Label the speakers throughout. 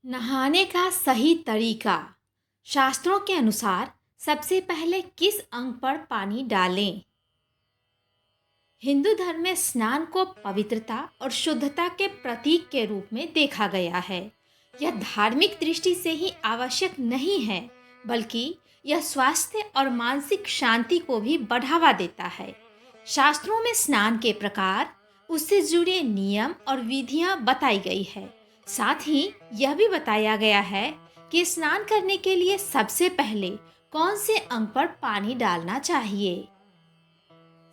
Speaker 1: नहाने का सही तरीका। शास्त्रों के अनुसार सबसे पहले किस अंग पर पानी डालें? हिंदू धर्म में स्नान को पवित्रता और शुद्धता के प्रतीक के रूप में देखा गया है। यह धार्मिक दृष्टि से ही आवश्यक नहीं है, बल्कि यह स्वास्थ्य और मानसिक शांति को भी बढ़ावा देता है। शास्त्रों में स्नान के प्रकार, उससे जुड़े नियम और विधियां बताई गई है। साथ ही यह भी बताया गया है कि स्नान करने के लिए सबसे पहले कौन से अंग पर पानी डालना चाहिए।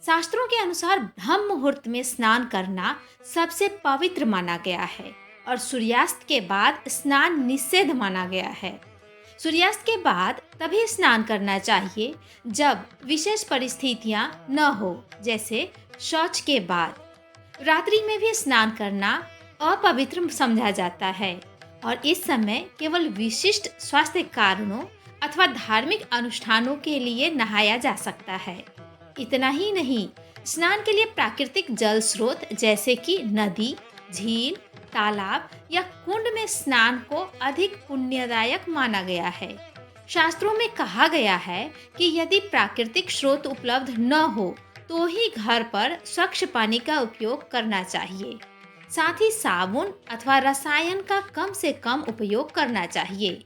Speaker 1: शास्त्रों के अनुसार ब्रह्म मुहूर्त में स्नान करना सबसे पवित्र माना गया है और सूर्यास्त के बाद स्नान निषेध माना गया है। सूर्यास्त के बाद तभी स्नान करना चाहिए जब विशेष परिस्थितियां न हो, जैसे शौच के बाद। रात्रि में भी स्नान करना अपवित्र समझा जाता है और इस समय केवल विशिष्ट स्वास्थ्य कारणों अथवा धार्मिक अनुष्ठानों के लिए नहाया जा सकता है। इतना ही नहीं, स्नान के लिए प्राकृतिक जल स्रोत जैसे कि नदी, झील, तालाब या कुंड में स्नान को अधिक पुण्यदायक माना गया है। शास्त्रों में कहा गया है कि यदि प्राकृतिक स्रोत उपलब्ध न हो तो ही घर पर स्वच्छ पानी का उपयोग करना चाहिए। साथ ही साबुन अथवा रसायन का कम से कम उपयोग करना चाहिए।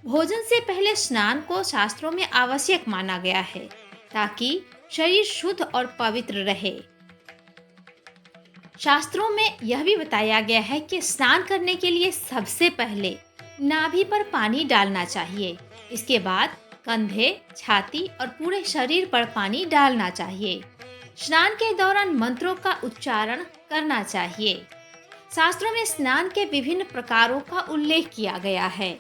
Speaker 1: भोजन से पहले स्नान को शास्त्रों में आवश्यक माना गया है ताकि शरीर शुद्ध और पवित्र रहे। शास्त्रों में यह भी बताया गया है कि स्नान करने के लिए सबसे पहले नाभि पर पानी डालना चाहिए। इसके बाद कंधे, छाती और पूरे शरीर पर पानी डालना चाहिए। स्नान के दौरान मंत्रों का उच्चारण करना चाहिए। शास्त्रों में स्नान के विभिन्न प्रकारों का उल्लेख किया गया है।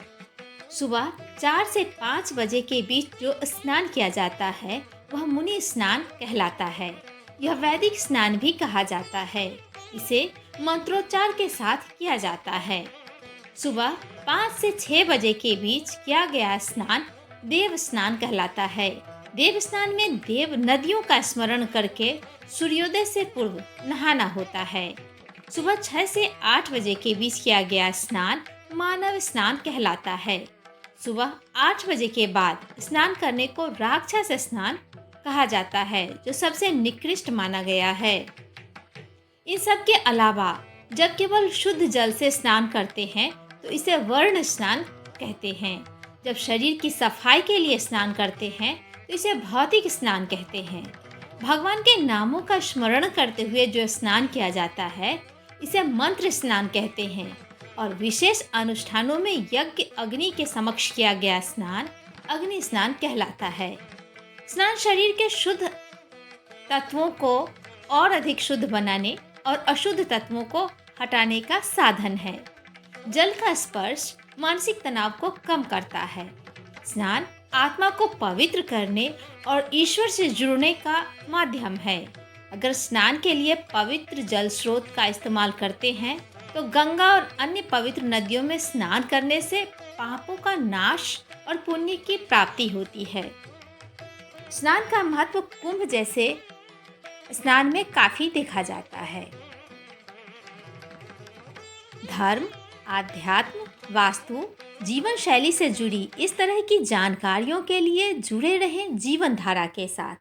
Speaker 1: सुबह 4 से 5 बजे के बीच जो स्नान किया जाता है वह मुनि स्नान कहलाता है। यह वैदिक स्नान भी कहा जाता है। इसे मंत्रोच्चार के साथ किया जाता है। सुबह 5 से 6 बजे के बीच किया गया स्नान देव स्नान कहलाता है। देव स्नान में देव नदियों का स्मरण करके सूर्योदय से पूर्व नहाना होता है। सुबह 6 से 8 बजे के बीच किया गया स्नान मानव स्नान कहलाता है। सुबह 8 बजे के बाद स्नान करने को राक्षस स्नान कहा जाता है, जो सबसे निकृष्ट माना गया है। इन सब के अलावा जब केवल शुद्ध जल से स्नान करते हैं तो इसे वर्ण स्नान कहते हैं। जब शरीर की सफाई के लिए स्नान करते हैं तो इसे भौतिक स्नान कहते हैं। भगवान के नामों का स्मरण करते हुए जो स्नान किया जाता है इसे मंत्र स्नान कहते हैं और विशेष अनुष्ठानों में यज्ञ अग्नि के समक्ष किया गया स्नान अग्नि स्नान कहलाता है। स्नान शरीर के शुद्ध तत्वों को और अधिक शुद्ध बनाने और अशुद्ध तत्वों को हटाने का साधन है। जल का स्पर्श मानसिक तनाव को कम करता है। स्नान आत्मा को पवित्र करने और ईश्वर से जुड़ने का माध्यम है। अगर स्नान के लिए पवित्र जल स्रोत का इस्तेमाल करते हैं तो गंगा और अन्य पवित्र नदियों में स्नान करने से पापों का नाश और पुण्य की प्राप्ति होती है। स्नान का महत्व कुंभ जैसे स्नान में काफी देखा जाता है। धर्म, आध्यात्म, वास्तु, जीवन शैली से जुड़ी इस तरह की जानकारियों के लिए जुड़े रहें जीवन धारा के साथ।